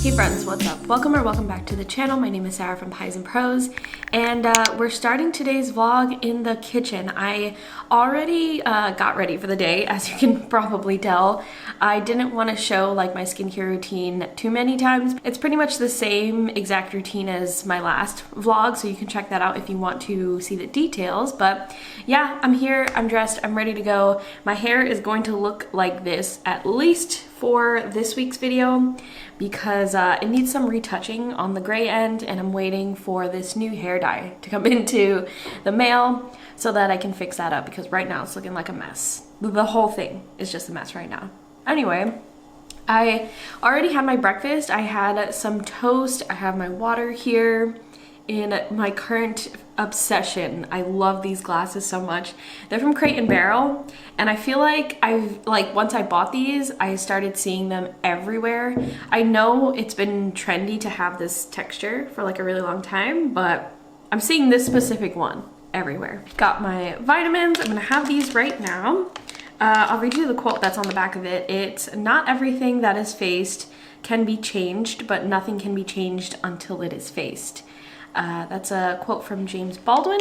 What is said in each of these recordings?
Hey friends, what's up? Welcome or welcome back to the channel. My name is Sarah from PIESNPROSE, and we're starting today's vlog in the kitchen. I already got ready for the day, as you can probably tell. I didn't want to show like my skincare routine too many times. It's pretty much the same exact routine as my last vlog, so you can check that out if you want to see the details. But yeah, I'm here, I'm dressed, I'm ready to go. My hair is going to look like this at least for this week's video because it needs some retouching on the gray end, and I'm waiting for this new hair dye to come into the mail so that I can fix that up, because right now it's looking like a mess. The whole thing is just a mess right now. Anyway, I already had my breakfast. I had some toast. I have my water here. In my current obsession, I love these glasses so much. They're from Crate and Barrel, and I feel like once I bought these, I started seeing them everywhere. I know it's been trendy to have this texture for like a really long time, but I'm seeing this specific one everywhere. Got my vitamins. I'm gonna have these right now. I'll read you the quote that's on the back of it. It's, "Not everything that is faced can be changed, but nothing can be changed until it is faced." That's a quote from James Baldwin.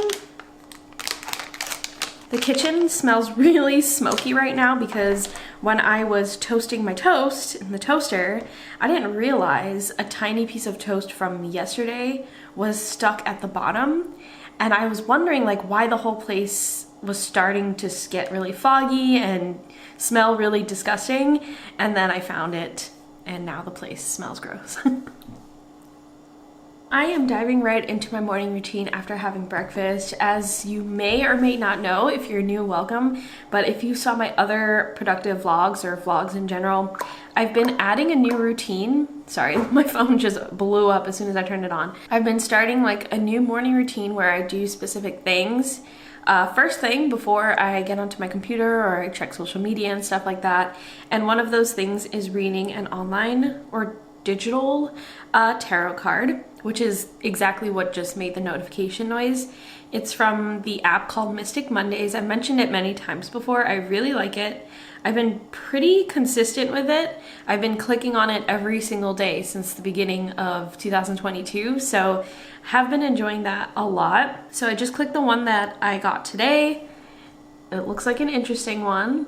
The kitchen smells really smoky right now because when I was toasting my toast in the toaster, I didn't realize a tiny piece of toast from yesterday was stuck at the bottom. And I was wondering like why the whole place was starting to get really foggy and smell really disgusting. And then I found it, and now the place smells gross. I am diving right into my morning routine after having breakfast. As you may or may not know, if you're new, welcome. But if you saw my other productive vlogs or vlogs in general, I've been adding a new routine. Sorry, my phone just blew up as soon as I turned it on. I've been starting like a new morning routine where I do specific things. First thing before I get onto my computer or I check social media and stuff like that. And one of those things is reading an online or digital tarot card, which is exactly what just made the notification noise. It's from the app called Mystic Mondays. I've mentioned it many times before. I really like it. I've been pretty consistent with it. I've been clicking on it every single day since the beginning of 2022, so have been enjoying that a lot. So I just clicked the one that I got today. It looks like an interesting one.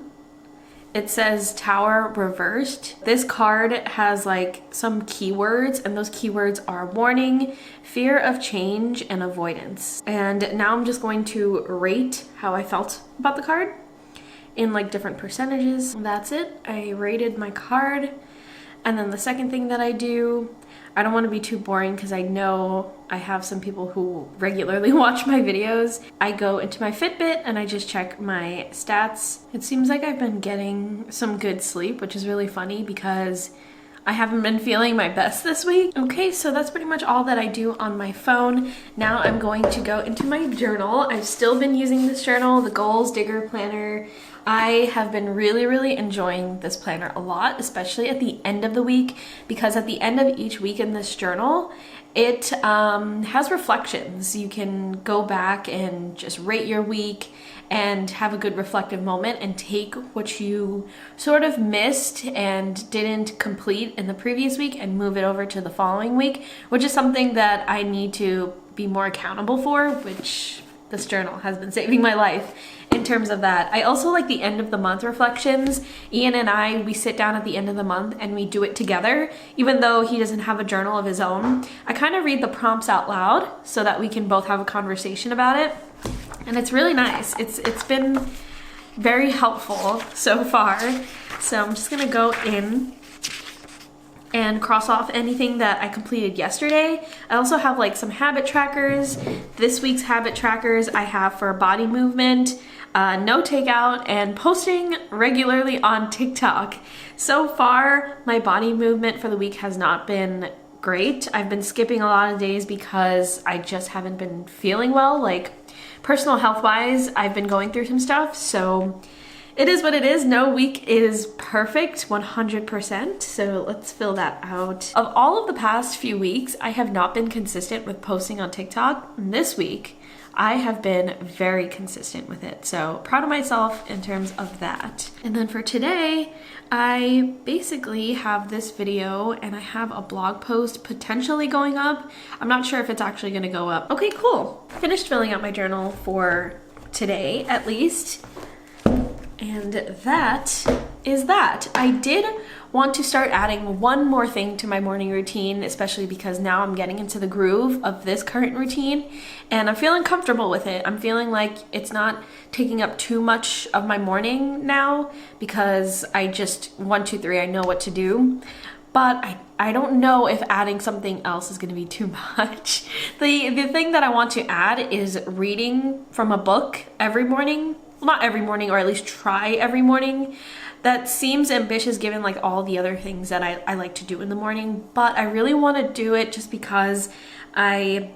It says Tower Reversed. This card has like some keywords, and those keywords are warning, fear of change, and avoidance. And now I'm just going to rate how I felt about the card in like different percentages. That's it. I rated my card. And then the second thing that I do, I don't want to be too boring because I know I have some people who regularly watch my videos. I go into my Fitbit and I just check my stats. It seems like I've been getting some good sleep, which is really funny because I haven't been feeling my best this week. Okay, so that's pretty much all that I do on my phone. Now I'm going to go into my journal. I've still been using this journal, the Goals Digger Planner. I have been really enjoying this planner a lot, especially at the end of the week, because at the end of each week in this journal, it has reflections. You can go back and just rate your week and have a good reflective moment and take what you sort of missed and didn't complete in the previous week and move it over to the following week, which is something that I need to be more accountable for, which this journal has been saving my life in terms of that. I also like the end of the month reflections. Ian and I, we sit down at the end of the month and we do it together, even though he doesn't have a journal of his own. I kind of read the prompts out loud so that we can both have a conversation about it. And it's really nice. It's been very helpful so far. So I'm just gonna go in and cross off anything that I completed yesterday. I also have like some habit trackers. This week's habit trackers I have for body movement, no takeout, and posting regularly on TikTok. So far, my body movement for the week has not been great. I've been skipping a lot of days because I just haven't been feeling well. Like personal health wise, I've been going through some stuff, so It is what it is. No week is perfect 100%, so let's fill that out. Of all of the past few weeks, I have not been consistent with posting on TikTok. This week, I have been very consistent with it, so proud of myself in terms of that. And then for today, I basically have this video and I have a blog post potentially going up. I'm not sure if it's actually gonna go up. Okay, cool. Finished filling out my journal for today, at least. And that is that. I did want to start adding one more thing to my morning routine, especially because now I'm getting into the groove of this current routine and I'm feeling comfortable with it. I'm feeling like it's not taking up too much of my morning now because I just 1, 2, 3, I know what to do. But I don't know if adding something else is going to be too much. The thing that I want to add is reading from a book every morning. Well, not every morning, or at least try every morning. That seems ambitious given like all the other things that I like to do in the morning, but I really want to do it just because I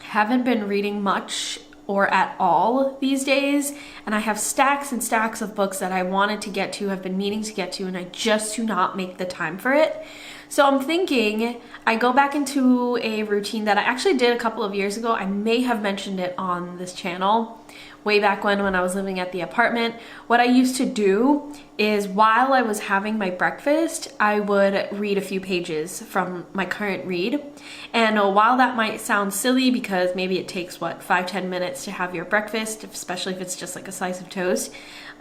haven't been reading much or at all these days, and I have stacks and stacks of books that I wanted to get to, have been meaning to get to, and I just do not make the time for it. So I'm thinking I go back into a routine that I actually did a couple of years ago. I may have mentioned it on this channel way back when I was living at the apartment. What I used to do is while I was having my breakfast, I would read a few pages from my current read. And while that might sound silly because maybe it takes, what, 5-10 minutes to have your breakfast, especially if it's just like a slice of toast,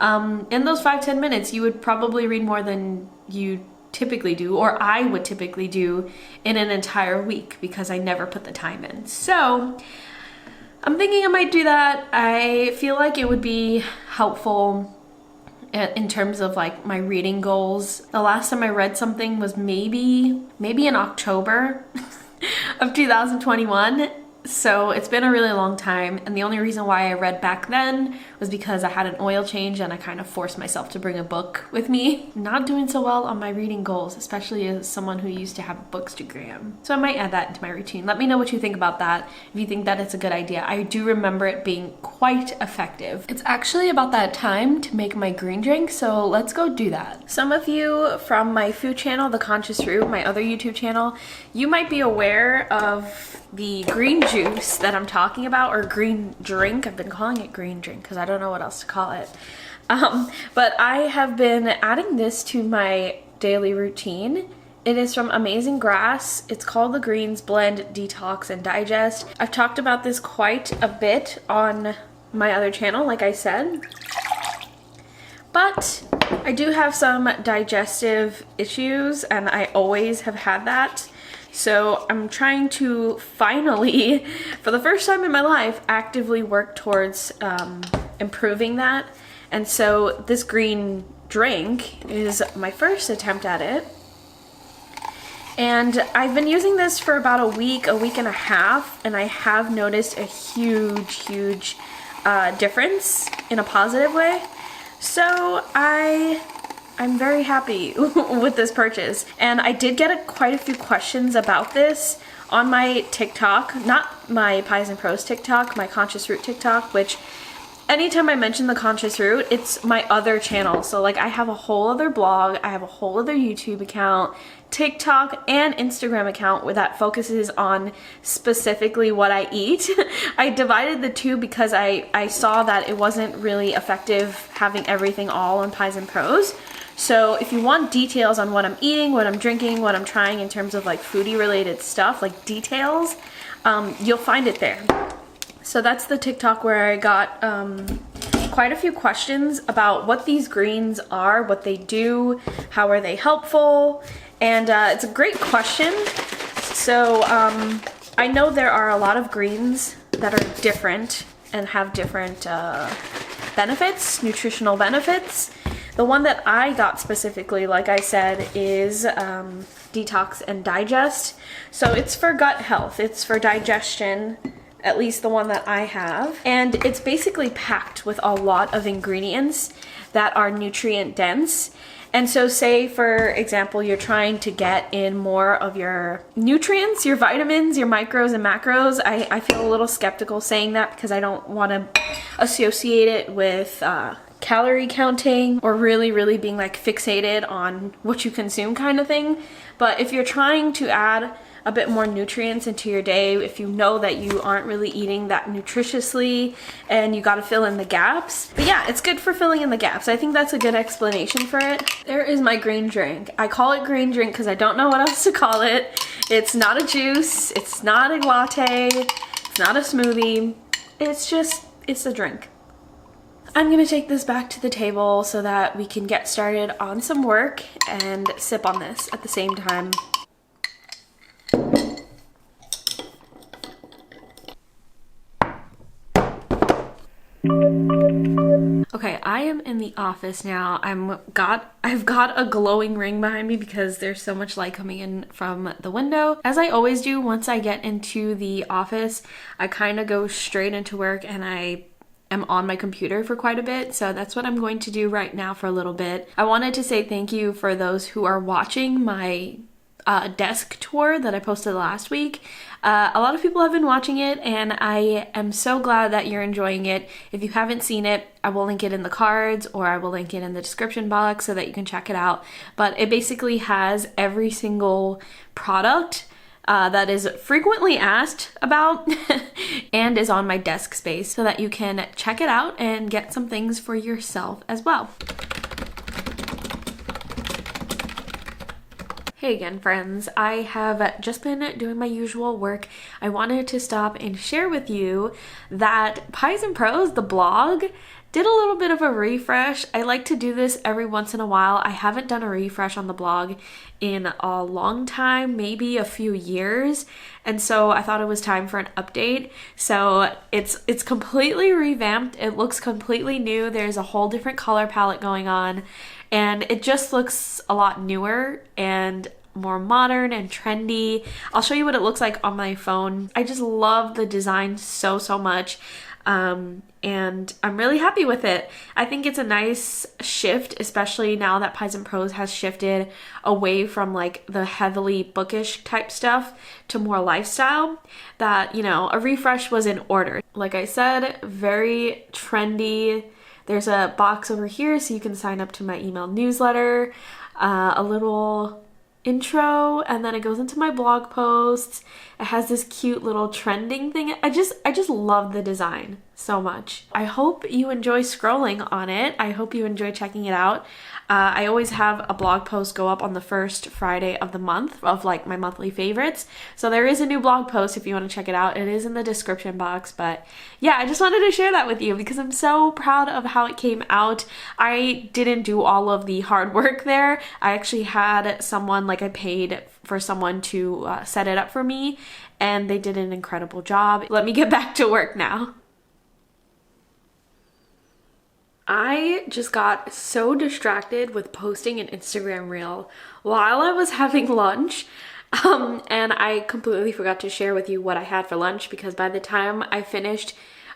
in those 5-10 minutes, you would probably read more than you typically do, or I would typically do in an entire week because I never put the time in. So I'm thinking I might do that. I feel like it would be helpful in terms of like my reading goals. The last time I read something was maybe in October of 2021. So it's been a really long time, and the only reason why I read back then was because I had an oil change and I kind of forced myself to bring a book with me. Not doing so well on my reading goals, especially as someone who used to have a bookstagram. So I might add that into my routine. Let me know what you think about that, if you think that it's a good idea. I do remember it being quite effective. It's actually about that time to make my green drink, so let's go do that. Some of you from my food channel, The Conscious Root, my other YouTube channel, you might be aware of the green juice that I'm talking about, or green drink. I've been calling it green drink because I don't know what else to call it. But I have been adding this to my daily routine. It is from Amazing Grass. It's called the Greens Blend Detox and Digest. I've talked about this quite a bit on my other channel, like I said. But I do have some digestive issues, and I always have had that. So I'm trying to finally, for the first time in my life, actively work towards improving that. And so this green drink is my first attempt at it. And I've been using this for about a week and a half, and I have noticed a huge difference in a positive way. So I'm very happy with this purchase. And I did get quite a few questions about this on my TikTok, not my PIESNPROSE TikTok, my Conscious Root TikTok, which anytime I mention the Conscious Root, it's my other channel. So like I have a whole other blog, I have a whole other YouTube account, TikTok and Instagram account where that focuses on specifically what I eat. I divided the two because I saw that it wasn't really effective having everything all on PIESNPROSE. So if you want details on what I'm eating, what I'm drinking, what I'm trying in terms of like foodie related stuff, like details, you'll find it there. So that's the TikTok where I got quite a few questions about what these greens are, what they do, how are they helpful, and it's a great question. So I know there are a lot of greens that are different and have different benefits, nutritional benefits. The one that I got specifically, like I said, is Detox and Digest. So it's for gut health, it's for digestion, at least the one that I have. And it's basically packed with a lot of ingredients that are nutrient dense. And so say, for example, you're trying to get in more of your nutrients, your vitamins, your micros and macros. I feel a little skeptical saying that because I don't want to associate it with calorie counting or really being like fixated on what you consume kind of thing. But if you're trying to add a bit more nutrients into your day, if you know that you aren't really eating that nutritiously and you got to fill in the gaps. But yeah, it's good for filling in the gaps. I think that's a good explanation for it. There is my green drink. I call it green drink because I don't know what else to call it. It's not a juice, it's not a latte, it's not a smoothie. It's a drink. I'm gonna take this back to the table so that we can get started on some work and sip on this at the same time. Okay, I am in the office now. I've got a glowing ring behind me because there's so much light coming in from the window. As I always do, once I get into the office, I kind of go straight into work and I am on my computer for quite a bit. So that's what I'm going to do right now for a little bit. I wanted to say thank you for those who are watching my desk tour that I posted last week. A lot of people have been watching it and I am so glad that you're enjoying it. If you haven't seen it, I will link it in the cards or I will link it in the description box so that you can check it out. But it basically has every single product that is frequently asked about and is on my desk space so that you can check it out and get some things for yourself as well. Hey again, friends. I have just been doing my usual work. I wanted to stop and share with you that PIESNPROSE, the blog, did a little bit of a refresh. I like to do this every once in a while. I haven't done a refresh on the blog in a long time, maybe a few years, and so I thought it was time for an update. So it's completely revamped. It looks completely new. There's a whole different color palette going on. And it just looks a lot newer and more modern and trendy. I'll show you what it looks like on my phone. I just love the design so much. And I'm really happy with it. I think it's a nice shift, especially now that PIESNPROSE has shifted away from like the heavily bookish type stuff to more lifestyle, that, you know, a refresh was in order. Like I said, very trendy. There's a box over here so you can sign up to my email newsletter, a little intro, and then it goes into my blog posts. It has this cute little trending thing. I just love the design so much. I hope you enjoy scrolling on it. I hope you enjoy checking it out. I always have a blog post go up on the first Friday of the month of like my monthly favorites. So there is a new blog post if you want to check it out. It is in the description box. But yeah, I just wanted to share that with you because I'm so proud of how it came out. I didn't do all of the hard work there. I actually had someone, like I paid for someone to set it up for me, and they did an incredible job. Let me get back to work now. I just got so distracted with posting an Instagram reel while I was having lunch, and I completely forgot to share with you what I had for lunch because by the time I finished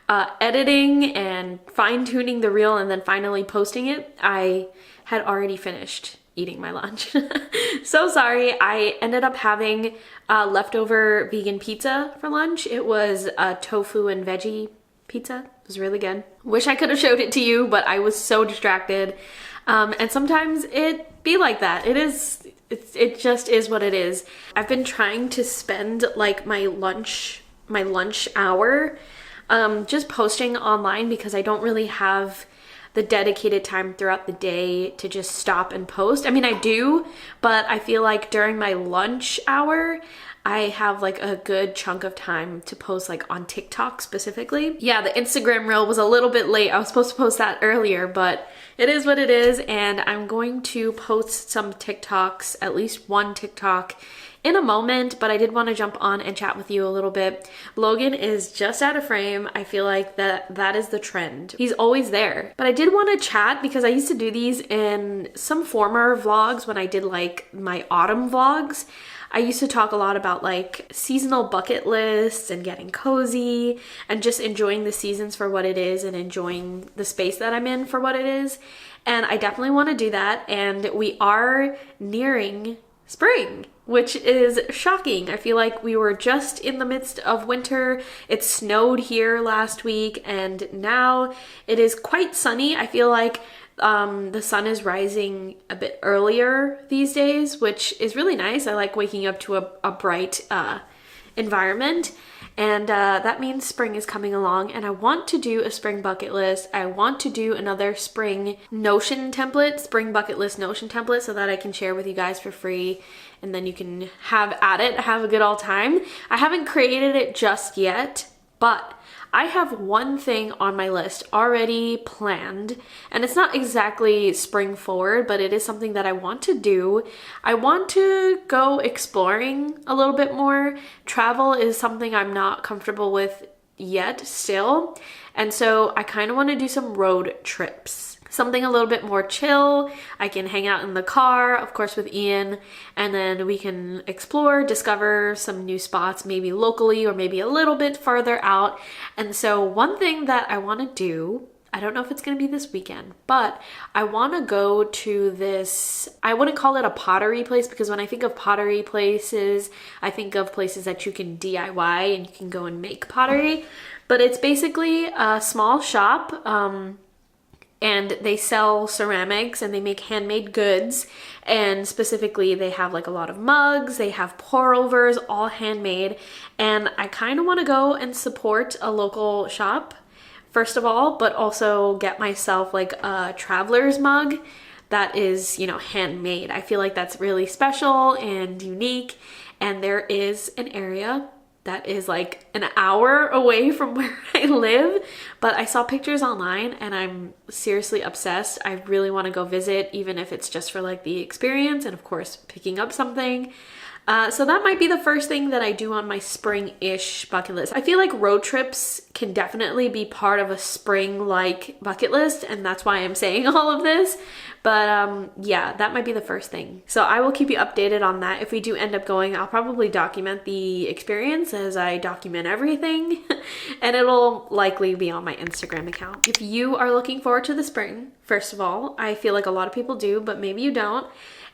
editing and fine-tuning the reel and then finally posting it, I had already finished eating my lunch. So sorry. I ended up having leftover vegan pizza for lunch. It was a tofu and veggie pizza. It was really good. Wish I could have showed it to you, but I was so distracted. And sometimes it be like that. It just is what it is. I've been trying to spend like my lunch hour just posting online because I don't really have the dedicated time throughout the day to just stop and post. I mean, I do, but I feel like during my lunch hour, I have like a good chunk of time to post like on TikTok specifically. Yeah, the Instagram reel was a little bit late. I was supposed to post that earlier, but it is what it is. And I'm going to post some TikToks, at least one TikTok in a moment, but I did want to jump on and chat with you a little bit. Logan is just out of frame. I feel like that is the trend. He's always there. But I did want to chat because I used to do these in some former vlogs when I did like my autumn vlogs. I used to talk a lot about like seasonal bucket lists and getting cozy and just enjoying the seasons for what it is and enjoying the space that I'm in for what it is. And I definitely want to do that. And we are nearing spring, which is shocking. I feel like we were just in the midst of winter. It snowed here last week and now it is quite sunny. I feel like the sun is rising a bit earlier these days, which is really nice. I like waking up to a bright environment. And that means spring is coming along and I want to do a spring bucket list. I want to do another spring Notion template, spring bucket list Notion template, so that I can share with you guys for free and then you can have at it, have a good old time. I haven't created it just yet, but I have one thing on my list already planned, and it's not exactly spring forward, but it is something that I want to do. I want to go exploring a little bit more. Travel is something I'm not comfortable with yet still, and so I kind of want to do some road trips. Something a little bit more chill. I can hang out in the car, of course, with Ian, and then we can explore, discover some new spots, maybe locally or maybe a little bit farther out. And so one thing that I want to do, I don't know if it's going to be this weekend, but I want to go to this, I wouldn't call it a pottery place because when I think of pottery places, I think of places that you can DIY and you can go and make pottery. But it's basically a small shop, and they sell ceramics and they make handmade goods, and specifically they have like a lot of mugs, they have pour overs, all handmade, and I kind of want to go and support a local shop first of all, but also get myself like a traveler's mug that is, you know, handmade. I feel like that's really special and unique, and there is an area that is like an hour away from where I live, but I saw pictures online and I'm seriously obsessed. I really want to go visit, even if it's just for like the experience and of course picking up something. So that might be the first thing that I do on my spring-ish bucket list. I feel like road trips can definitely be part of a spring-like bucket list, and that's why I'm saying all of this. But yeah, that might be the first thing. So I will keep you updated on that. If we do end up going, I'll probably document the experience as I document everything, and it'll likely be on my Instagram account. If you are looking forward to the spring, first of all, I feel like a lot of people do, but maybe you don't.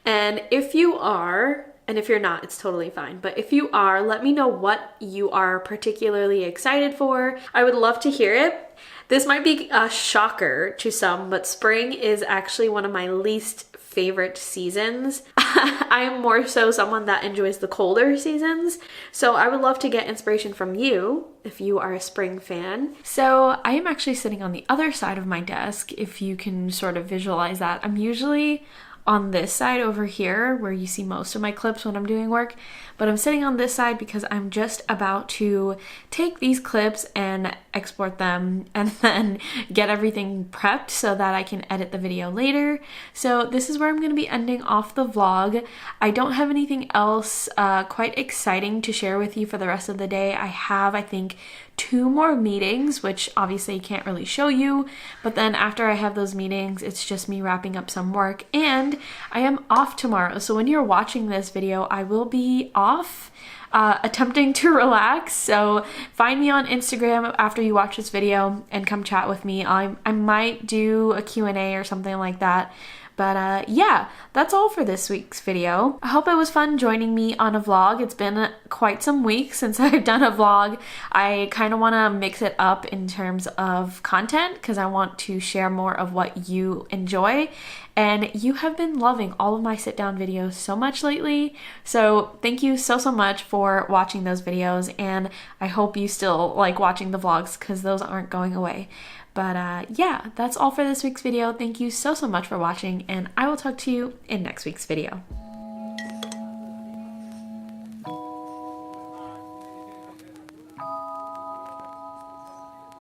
And if you are, and if you're not, it's totally fine. But if you are, let me know what you are particularly excited for. I would love to hear it. This might be a shocker to some, but spring is actually one of my least favorite seasons. I'm more so someone that enjoys the colder seasons. So I would love to get inspiration from you if you are a spring fan. So I am actually sitting on the other side of my desk, if you can sort of visualize that. I'm usually on this side over here where you see most of my clips when I'm doing work, but I'm sitting on this side because I'm just about to take these clips and export them and then get everything prepped so that I can edit the video later. So this is where I'm going to be ending off the vlog. I don't have anything else quite exciting to share with you for the rest of the day. I have, I think, 2 more meetings, which obviously can't really show you, but then after I have those meetings, it's just me wrapping up some work, and I am off tomorrow. So when you're watching this video, I will be off, attempting to relax. So find me on Instagram after you watch this video and come chat with me. I might do a Q&A or something like that. But yeah, that's all for this week's video. I hope it was fun joining me on a vlog. It's been quite some weeks since I've done a vlog. I kind of want to mix it up in terms of content because I want to share more of what you enjoy. And you have been loving all of my sit down videos so much lately. So thank you so much for watching those videos. And I hope you still like watching the vlogs because those aren't going away. But yeah, that's all for this week's video. Thank you so much for watching, and I will talk to you in next week's video.